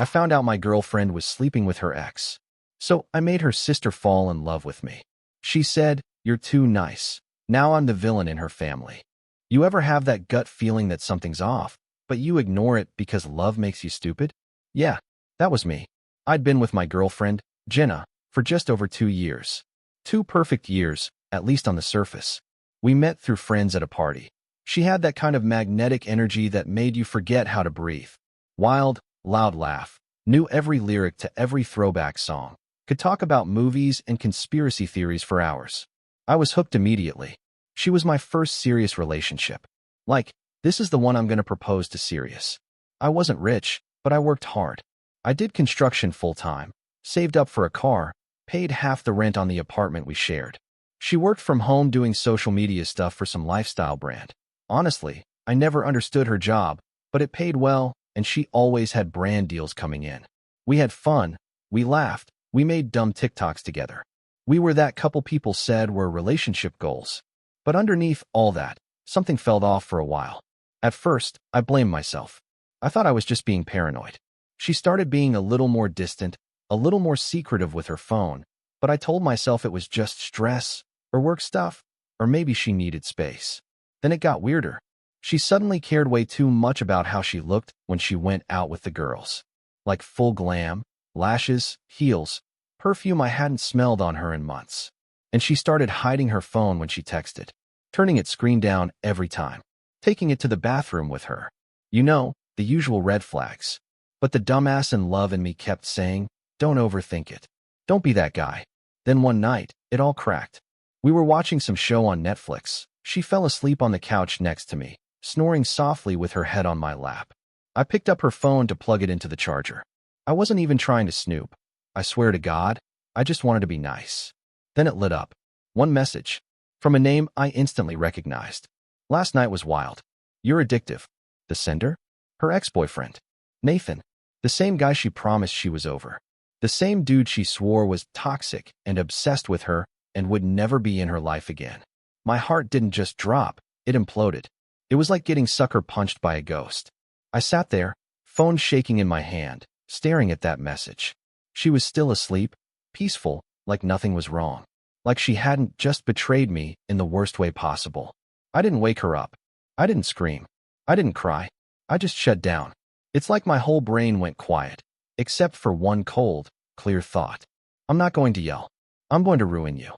I found out my girlfriend was sleeping with her ex. So I made her sister fall in love with me. She said, "You're too nice. Now I'm the villain in her family." You ever have that gut feeling that something's off, but you ignore it because love makes you stupid? Yeah, that was me. I'd been with my girlfriend, Jenna, for just over 2 years. 2 perfect years, at least on the surface. We met through friends at a party. She had that kind of magnetic energy that made you forget how to breathe. Wild, loud laugh, knew every lyric to every throwback song, could talk about movies and conspiracy theories for hours. I was hooked immediately. She was my first serious relationship. Like, this is the one I'm going to propose to serious. I wasn't rich, but I worked hard. I did construction full-time, saved up for a car, paid half the rent on the apartment we shared. She worked from home doing social media stuff for some lifestyle brand. Honestly, I never understood her job, but it paid well, and she always had brand deals coming in. We had fun, we laughed, we made dumb TikToks together. We were that couple people said were relationship goals. But underneath all that, something fell off for a while. At first, I blamed myself. I thought I was just being paranoid. She started being a little more distant, a little more secretive with her phone, but I told myself it was just stress, or work stuff, or maybe she needed space. Then it got weirder. She suddenly cared way too much about how she looked when she went out with the girls. Like full glam, lashes, heels, perfume I hadn't smelled on her in months. And she started hiding her phone when she texted, turning its screen down every time, taking it to the bathroom with her. You know, the usual red flags. But the dumbass in love in me kept saying, don't overthink it. Don't be that guy. Then one night, it all cracked. We were watching some show on Netflix. She fell asleep on the couch next to me, snoring softly with her head on my lap. I picked up her phone to plug it into the charger. I wasn't even trying to snoop. I swear to God, I just wanted to be nice. Then it lit up. One message. From a name I instantly recognized. Last night was wild. You're addictive. The sender? Her ex-boyfriend. Nathan. The same guy she promised she was over. The same dude she swore was toxic and obsessed with her and would never be in her life again. My heart didn't just drop, it imploded. It was like getting sucker punched by a ghost. I sat there, phone shaking in my hand, staring at that message. She was still asleep, peaceful, like nothing was wrong. Like she hadn't just betrayed me in the worst way possible. I didn't wake her up. I didn't scream. I didn't cry. I just shut down. It's like my whole brain went quiet, except for one cold, clear thought. I'm not going to yell. I'm going to ruin you.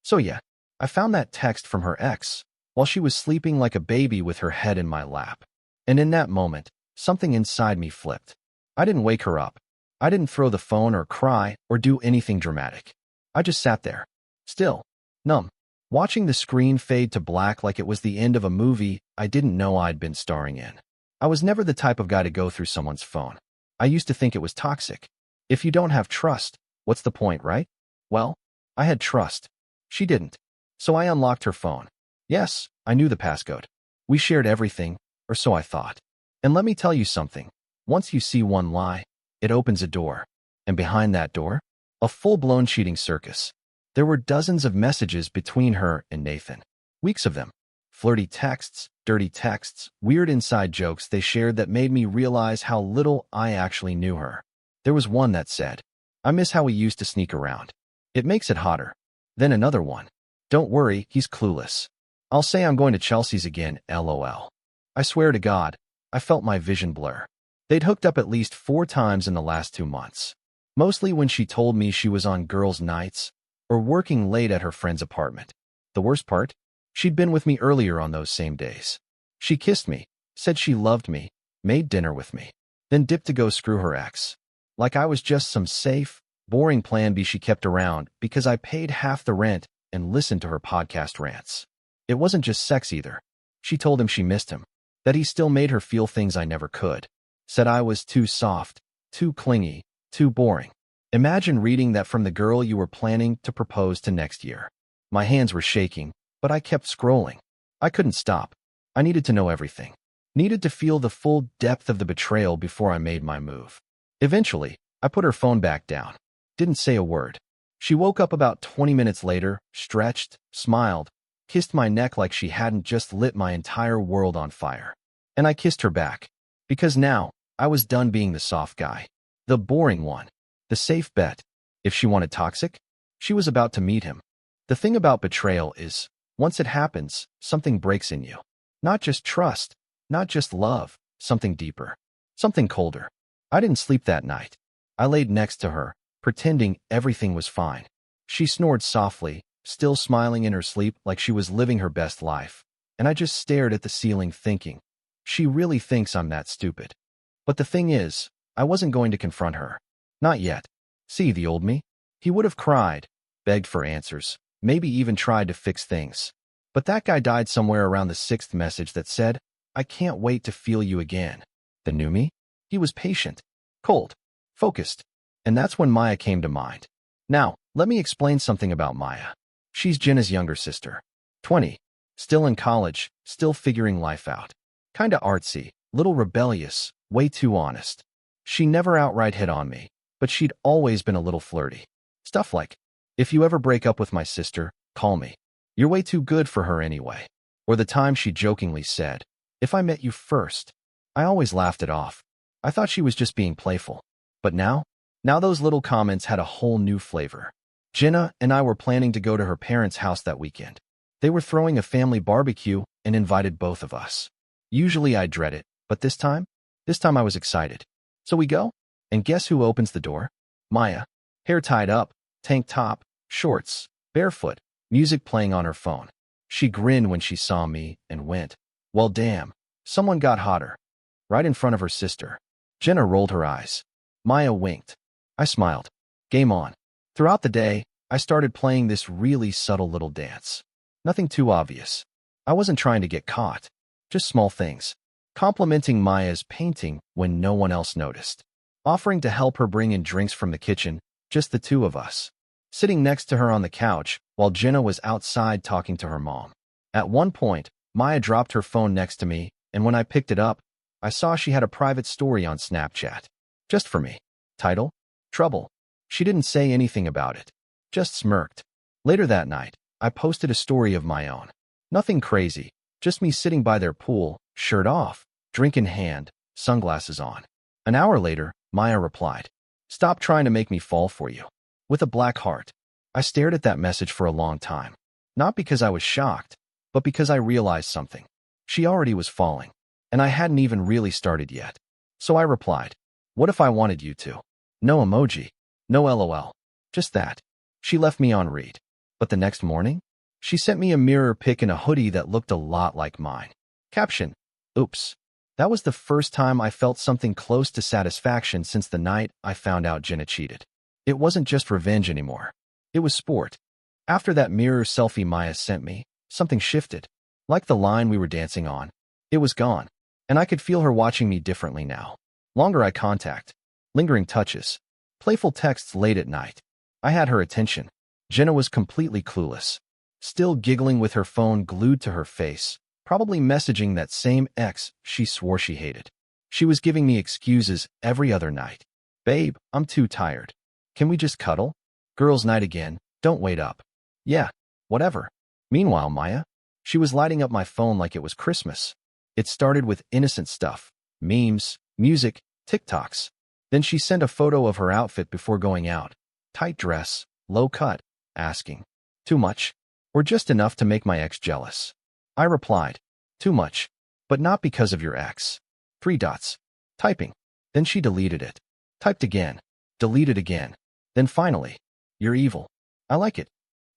So yeah, I found that text from her ex while she was sleeping like a baby with her head in my lap. And in that moment, something inside me flipped. I didn't wake her up. I didn't throw the phone or cry or do anything dramatic. I just sat there, still, numb, watching the screen fade to black like it was the end of a movie I didn't know I'd been starring in. I was never the type of guy to go through someone's phone. I used to think it was toxic. If you don't have trust, what's the point, right? Well, I had trust. She didn't. So I unlocked her phone. Yes, I knew the passcode. We shared everything, or so I thought. And let me tell you something. Once you see one lie, it opens a door. And behind that door, a full-blown cheating circus. There were dozens of messages between her and Nathan. Weeks of them. Flirty texts, dirty texts, weird inside jokes they shared that made me realize how little I actually knew her. There was one that said, "I miss how we used to sneak around. It makes it hotter." Then another one. "Don't worry, he's clueless. I'll say I'm going to Chelsea's again, LOL." I swear to God, I felt my vision blur. They'd hooked up at least 4 times in the last 2 months. Mostly when she told me she was on girls' nights or working late at her friend's apartment. The worst part? She'd been with me earlier on those same days. She kissed me, said she loved me, made dinner with me, then dipped to go screw her ex. Like I was just some safe, boring plan B she kept around because I paid half the rent and listened to her podcast rants. It wasn't just sex either. She told him she missed him, that he still made her feel things I never could. Said I was too soft, too clingy, too boring. Imagine reading that from the girl you were planning to propose to next year. My hands were shaking, but I kept scrolling. I couldn't stop. I needed to know everything. Needed to feel the full depth of the betrayal before I made my move. Eventually, I put her phone back down. Didn't say a word. She woke up about 20 minutes later, stretched, smiled, kissed my neck like she hadn't just lit my entire world on fire. And I kissed her back. Because now, I was done being the soft guy. The boring one. The safe bet. If she wanted toxic, she was about to meet him. The thing about betrayal is, once it happens, something breaks in you. Not just trust, not just love, something deeper, something colder. I didn't sleep that night. I laid next to her, pretending everything was fine. She snored softly, still smiling in her sleep like she was living her best life. And I just stared at the ceiling thinking, she really thinks I'm that stupid. But the thing is, I wasn't going to confront her. Not yet. See the old me? He would have cried, begged for answers, maybe even tried to fix things. But that guy died somewhere around the sixth message that said, I can't wait to feel you again. The new me? He was patient, cold, focused. And that's when Maya came to mind. Now, let me explain something about Maya. She's Jenna's younger sister. 20. Still in college, still figuring life out. Kinda artsy, little rebellious, way too honest. She never outright hit on me, but she'd always been a little flirty. Stuff like, if you ever break up with my sister, call me. You're way too good for her anyway. Or the time she jokingly said, if I met you first. I always laughed it off. I thought she was just being playful. But now those little comments had a whole new flavor. Jenna and I were planning to go to her parents' house that weekend. They were throwing a family barbecue and invited both of us. Usually I dread it, but this time I was excited. So we go, and guess who opens the door? Maya. Hair tied up, tank top, shorts, barefoot, music playing on her phone. She grinned when she saw me and went, well damn, someone got hotter. Right in front of her sister. Jenna rolled her eyes. Maya winked. I smiled. Game on. Throughout the day, I started playing this really subtle little dance. Nothing too obvious. I wasn't trying to get caught. Just small things. Complimenting Maya's painting when no one else noticed. Offering to help her bring in drinks from the kitchen, just the two of us. Sitting next to her on the couch while Jenna was outside talking to her mom. At one point, Maya dropped her phone next to me, and when I picked it up, I saw she had a private story on Snapchat. Just for me. Title? Trouble. She didn't say anything about it. Just smirked. Later that night, I posted a story of my own. Nothing crazy, just me sitting by their pool, shirt off, drink in hand, sunglasses on. An hour later, Maya replied, stop trying to make me fall for you. With a black heart. I stared at that message for a long time. Not because I was shocked, but because I realized something. She already was falling, and I hadn't even really started yet. So I replied, what if I wanted you to? No emoji, no LOL, just that. She left me on read. But the next morning, she sent me a mirror pic in a hoodie that looked a lot like mine. Caption, oops. That was the first time I felt something close to satisfaction since the night I found out Jenna cheated. It wasn't just revenge anymore. It was sport. After that mirror selfie Maya sent me, something shifted. Like the line we were dancing on. It was gone. And I could feel her watching me differently now. Longer eye contact. Lingering touches. Playful texts late at night. I had her attention. Jenna was completely clueless. Still giggling with her phone glued to her face. Probably messaging that same ex she swore she hated. She was giving me excuses every other night. Babe, I'm too tired. Can we just cuddle? Girls' night again, don't wait up. Yeah, whatever. Meanwhile, Maya, she was lighting up my phone like it was Christmas. It started with innocent stuff, memes, music, TikToks. Then she sent a photo of her outfit before going out. Tight dress, low cut, asking, too much? Or just enough to make my ex jealous? I replied, too much, but not because of your ex. 3 dots. Typing. Then she deleted it. Typed again. Deleted again. Then finally, you're evil. I like it.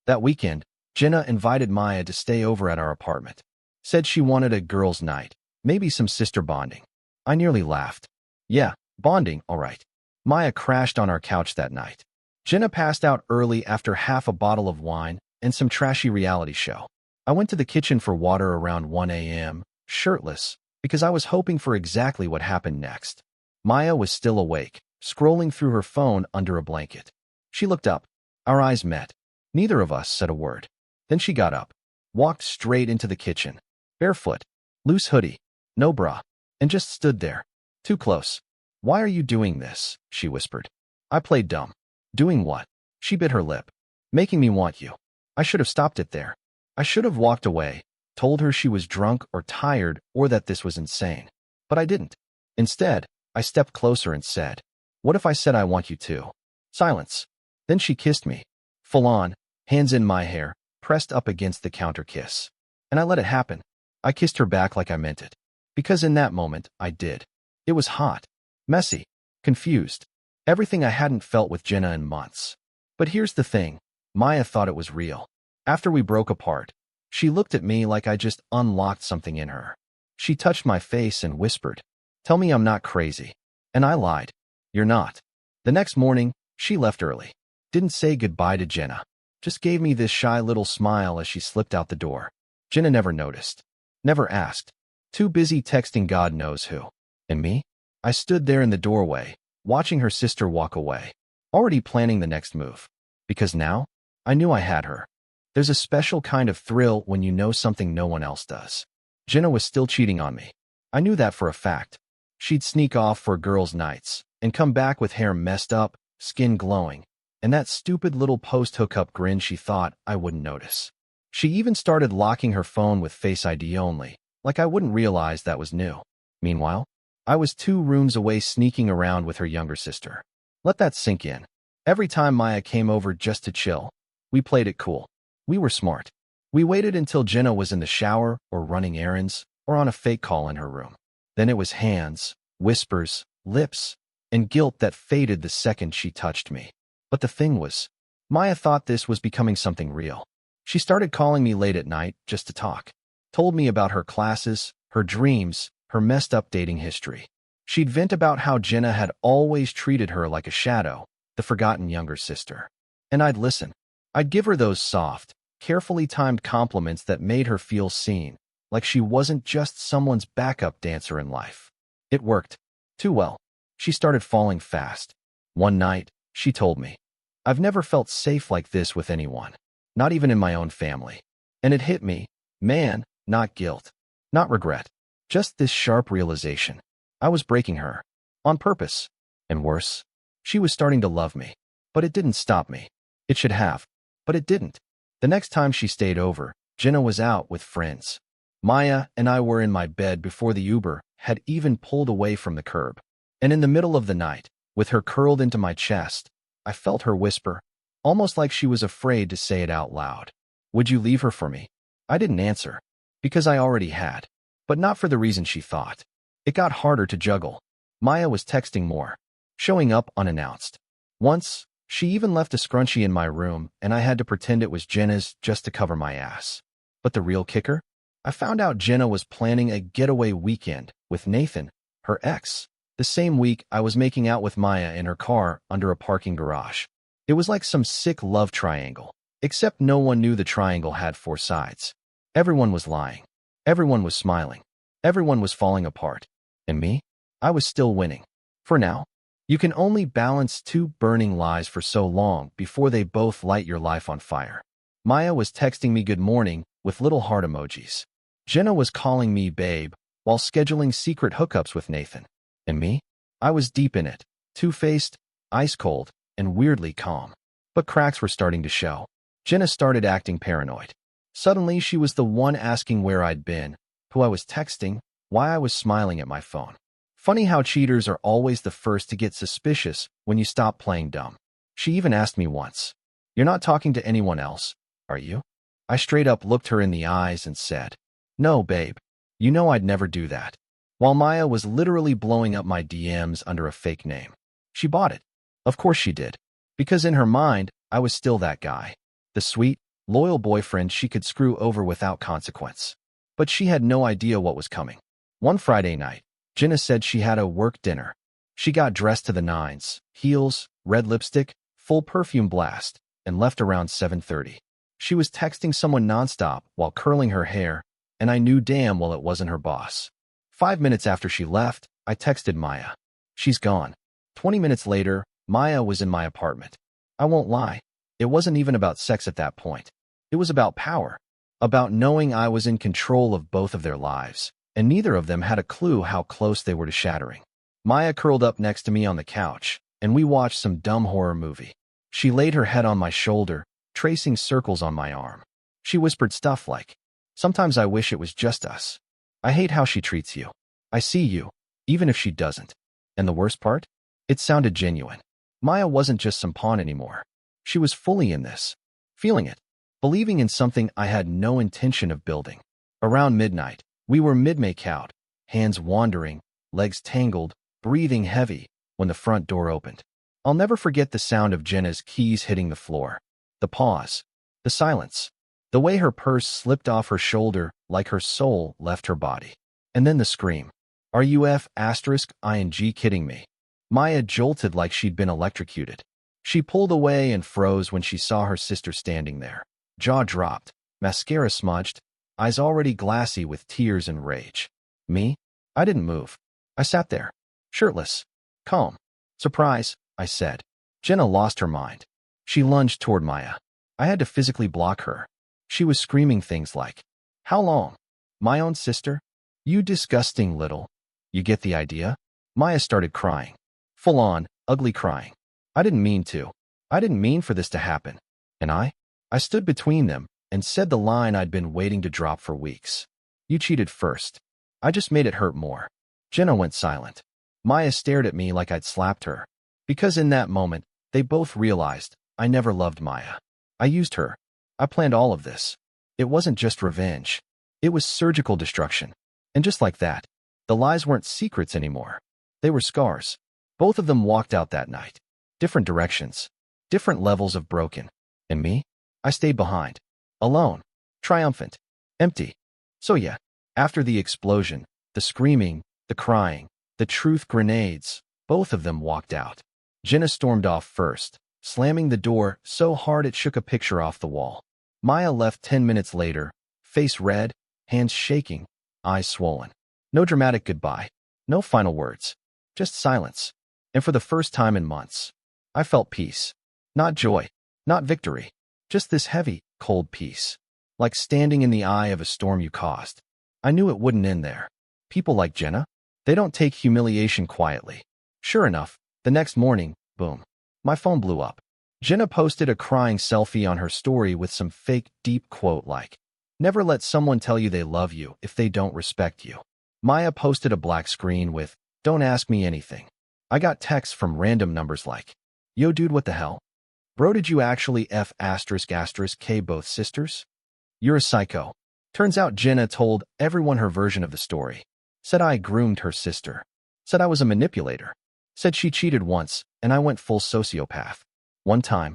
That weekend, Jenna invited Maya to stay over at our apartment. Said she wanted a girls' night, maybe some sister bonding. I nearly laughed. Yeah, bonding, all right. Maya crashed on our couch that night. Jenna passed out early after half a bottle of wine and some trashy reality show. I went to the kitchen for water around 1 a.m., shirtless, because I was hoping for exactly what happened next. Maya was still awake, scrolling through her phone under a blanket. She looked up. Our eyes met. Neither of us said a word. Then she got up, walked straight into the kitchen, barefoot, loose hoodie, no bra, and just stood there. Too close. Why are you doing this? She whispered. I played dumb. Doing what? She bit her lip. Making me want you. I should have stopped it there. I should have walked away, told her she was drunk or tired or that this was insane. But I didn't. Instead, I stepped closer and said, What if I said I want you to? Silence. Then she kissed me. Full on, hands in my hair, pressed up against the counter kiss. And I let it happen. I kissed her back like I meant it. Because in that moment, I did. It was hot, messy, confused. Everything I hadn't felt with Jenna in months. But here's the thing. Maya thought it was real. After we broke apart, she looked at me like I just unlocked something in her. She touched my face and whispered, "Tell me I'm not crazy." And I lied. "You're not." The next morning, she left early. Didn't say goodbye to Jenna. Just gave me this shy little smile as she slipped out the door. Jenna never noticed. Never asked. Too busy texting God knows who. And me? I stood there in the doorway, watching her sister walk away, already planning the next move. Because now, I knew I had her. There's a special kind of thrill when you know something no one else does. Jenna was still cheating on me. I knew that for a fact. She'd sneak off for girls' nights and come back with hair messed up, skin glowing, and that stupid little post-hookup grin she thought I wouldn't notice. She even started locking her phone with Face ID only, like I wouldn't realize that was new. Meanwhile, I was 2 rooms away sneaking around with her younger sister. Let that sink in. Every time Maya came over just to chill, we played it cool. We were smart. We waited until Jenna was in the shower or running errands or on a fake call in her room. Then it was hands, whispers, lips, and guilt that faded the second she touched me. But the thing was, Maya thought this was becoming something real. She started calling me late at night just to talk. Told me about her classes, her dreams, her messed up dating history. She'd vent about how Jenna had always treated her like a shadow, the forgotten younger sister. And I'd listen. I'd give her those soft, carefully timed compliments that made her feel seen, like she wasn't just someone's backup dancer in life. It worked. Too well. She started falling fast. One night, she told me, "I've never felt safe like this with anyone, not even in my own family." And it hit me. Man, not guilt, not regret, just this sharp realization. I was breaking her. On purpose. And worse, she was starting to love me. But it didn't stop me. It should have. But it didn't. The next time she stayed over, Jenna was out with friends. Maya and I were in my bed before the Uber had even pulled away from the curb. And in the middle of the night, with her curled into my chest, I felt her whisper, almost like she was afraid to say it out loud. "Would you leave her for me?" I didn't answer, because I already had, but not for the reason she thought. It got harder to juggle. Maya was texting more, showing up unannounced. Once, she even left a scrunchie in my room, and I had to pretend it was Jenna's just to cover my ass. But the real kicker? I found out Jenna was planning a getaway weekend with Nathan, her ex, the same week I was making out with Maya in her car under a parking garage. It was like some sick love triangle, except no one knew the triangle had 4 sides. Everyone was lying. Everyone was smiling. Everyone was falling apart. And me? I was still winning. For now. You can only balance 2 burning lies for so long before they both light your life on fire. Maya was texting me good morning with little heart emojis. Jenna was calling me babe while scheduling secret hookups with Nathan. And me? I was deep in it, two-faced, ice-cold, and weirdly calm. But cracks were starting to show. Jenna started acting paranoid. Suddenly, she was the one asking where I'd been, who I was texting, why I was smiling at my phone. Funny how cheaters are always the first to get suspicious when you stop playing dumb. She even asked me once, "You're not talking to anyone else, are you?" I straight up looked her in the eyes and said, "No, babe. You know I'd never do that." While Maya was literally blowing up my DMs under a fake name. She bought it. Of course she did. Because in her mind, I was still that guy. The sweet, loyal boyfriend she could screw over without consequence. But she had no idea what was coming. One Friday night, Jenna said she had a work dinner. She got dressed to the nines, heels, red lipstick, full perfume blast, and left around 7:30. She was texting someone nonstop while curling her hair, and I knew damn well it wasn't her boss. 5 minutes after she left, I texted Maya. She's gone. 20 minutes later, Maya was in my apartment. I won't lie. It wasn't even about sex at that point. It was about power. About knowing I was in control of both of their lives, and neither of them had a clue how close they were to shattering. Maya curled up next to me on the couch, and we watched some dumb horror movie. She laid her head on my shoulder, tracing circles on my arm. She whispered stuff like, "Sometimes I wish it was just us. I hate how she treats you. I see you, even if she doesn't." And the worst part? It sounded genuine. Maya wasn't just some pawn anymore. She was fully in this, feeling it, believing in something I had no intention of building. Around midnight, we were mid-make out, hands wandering, legs tangled, breathing heavy, when the front door opened. I'll never forget the sound of Jenna's keys hitting the floor. The pause, the silence, the way her purse slipped off her shoulder like her soul left her body. And then the scream. Are you **ing kidding me? Maya jolted like she'd been electrocuted. She pulled away and froze when she saw her sister standing there. Jaw dropped, mascara smudged, eyes already glassy with tears and rage. Me? I didn't move. I sat there, shirtless, calm. Surprise, I said. Jenna lost her mind. She lunged toward Maya. I had to physically block her. She was screaming things like, how long? My own sister? You disgusting little. You get the idea? Maya started crying. Full on, ugly crying. I didn't mean to. I didn't mean for this to happen. And I stood between them and said the line I'd been waiting to drop for weeks. You cheated first. I just made it hurt more. Jenna went silent. Maya stared at me like I'd slapped her. Because in that moment, they both realized I never loved Maya. I used her. I planned all of this. It wasn't just revenge. It was surgical destruction. And just like that, the lies weren't secrets anymore. They were scars. Both of them walked out that night. Different directions. Different levels of broken. And me? I stayed behind. Alone. Triumphant. Empty. So yeah, after the explosion, the screaming, the crying, the truth grenades, both of them walked out. Jenna stormed off first, slamming the door so hard it shook a picture off the wall. Maya left 10 minutes later, face red, hands shaking, eyes swollen. No dramatic goodbye. No final words. Just silence. And for the first time in months, I felt peace. Not joy. Not victory. Just this heavy, cold peace. Like standing in the eye of a storm you caused. I knew it wouldn't end there. People like Jenna, they don't take humiliation quietly. Sure enough, the next morning, boom, my phone blew up. Jenna posted a crying selfie on her story with some fake deep quote like, never let someone tell you they love you if they don't respect you. Maya posted a black screen with, don't ask me anything. I got texts from random numbers like, yo dude, what the hell? Bro, did you actually K both sisters? You're a psycho. Turns out Jenna told everyone her version of the story. Said I groomed her sister. Said I was a manipulator. Said she cheated once, and I went full sociopath. One time.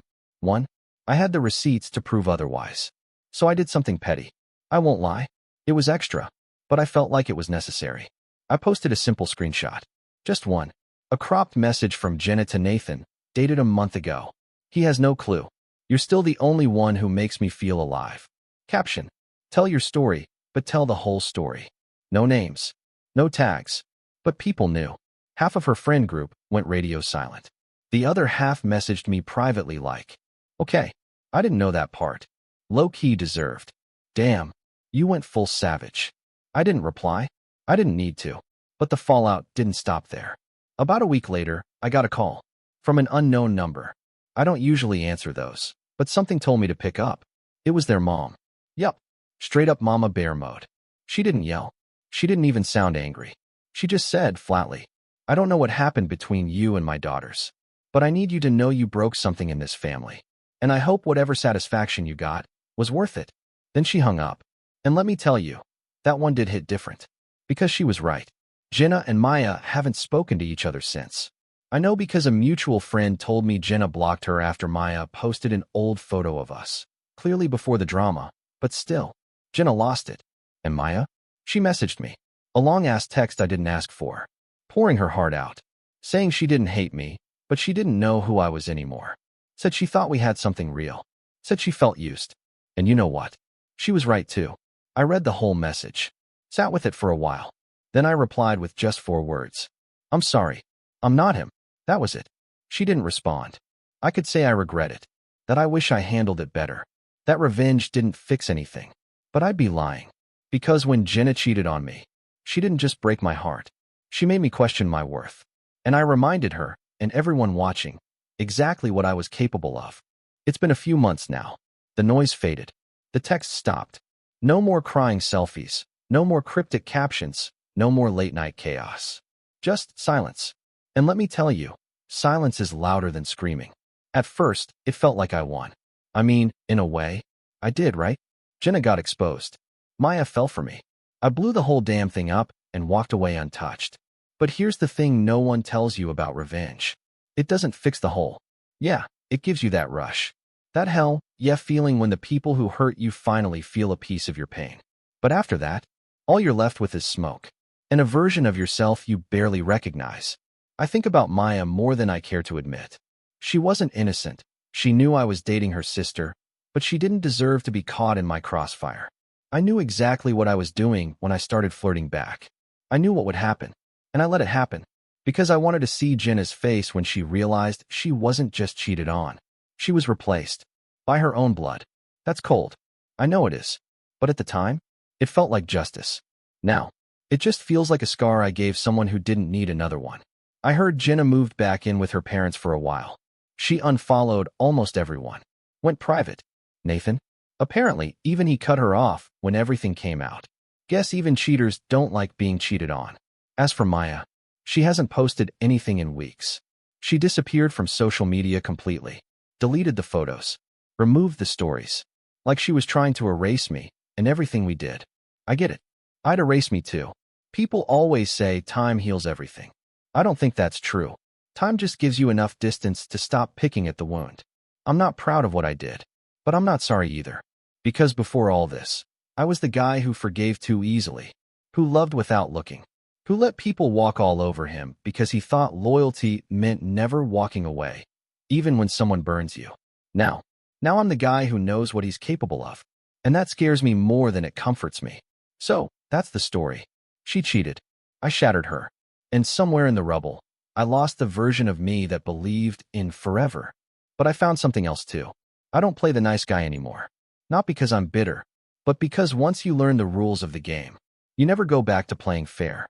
I had the receipts to prove otherwise. So I did something petty. I won't lie. It was extra, but I felt like it was necessary. I posted a simple screenshot. Just one. A cropped message from Jenna to Nathan, dated a month ago. He has no clue. You're still the only one who makes me feel alive. Caption. Tell your story, but tell the whole story. No names. No tags. But people knew. Half of her friend group went radio silent. The other half messaged me privately like, okay, I didn't know that part. Low-key deserved. Damn, you went full savage. I didn't reply. I didn't need to. But the fallout didn't stop there. About a week later, I got a call. From an unknown number. I don't usually answer those, but something told me to pick up. It was their mom. Yup. Straight up mama bear mode. She didn't yell. She didn't even sound angry. She just said flatly, I don't know what happened between you and my daughters, but I need you to know you broke something in this family. And I hope whatever satisfaction you got was worth it. Then she hung up. And let me tell you, that one did hit different. Because she was right. Jenna and Maya haven't spoken to each other since. I know because a mutual friend told me Jenna blocked her after Maya posted an old photo of us. Clearly before the drama, but still. Jenna lost it. And Maya? She messaged me. A long-ass text I didn't ask for. Pouring her heart out. Saying she didn't hate me, but she didn't know who I was anymore. Said she thought we had something real. Said she felt used. And you know what? She was right too. I read the whole message. Sat with it for a while. Then I replied with just 4 words. I'm sorry. I'm not him. That was it. She didn't respond. I could say I regret it. That I wish I handled it better. That revenge didn't fix anything. But I'd be lying. Because when Jenna cheated on me, she didn't just break my heart. She made me question my worth. And I reminded her, and everyone watching, exactly what I was capable of. It's been a few months now. The noise faded. The text stopped. No more crying selfies. No more cryptic captions. No more late-night chaos. Just silence. And let me tell you, silence is louder than screaming. At first, it felt like I won. I mean, in a way, I did, right? Jenna got exposed. Maya fell for me. I blew the whole damn thing up and walked away untouched. But here's the thing no one tells you about revenge. It doesn't fix the hole. Yeah, it gives you that rush. That hell, yeah feeling when the people who hurt you finally feel a piece of your pain. But after that, all you're left with is smoke. And a version of yourself you barely recognize. I think about Maya more than I care to admit. She wasn't innocent. She knew I was dating her sister, but she didn't deserve to be caught in my crossfire. I knew exactly what I was doing when I started flirting back. I knew what would happen, and I let it happen, because I wanted to see Jenna's face when she realized she wasn't just cheated on. She was replaced by her own blood. That's cold. I know it is. But at the time, it felt like justice. Now, it just feels like a scar I gave someone who didn't need another one. I heard Jenna moved back in with her parents for a while. She unfollowed almost everyone. Went private. Nathan? Apparently, even he cut her off when everything came out. Guess even cheaters don't like being cheated on. As for Maya, she hasn't posted anything in weeks. She disappeared from social media completely. Deleted the photos. Removed the stories. Like she was trying to erase me and everything we did. I get it. I'd erase me too. People always say time heals everything. I don't think that's true. Time just gives you enough distance to stop picking at the wound. I'm not proud of what I did, but I'm not sorry either. Because before all this, I was the guy who forgave too easily, who loved without looking, who let people walk all over him because he thought loyalty meant never walking away, even when someone burns you. Now I'm the guy who knows what he's capable of, and that scares me more than it comforts me. So, that's the story. She cheated. I shattered her. And somewhere in the rubble, I lost the version of me that believed in forever. But I found something else too. I don't play the nice guy anymore. Not because I'm bitter, but because once you learn the rules of the game, you never go back to playing fair.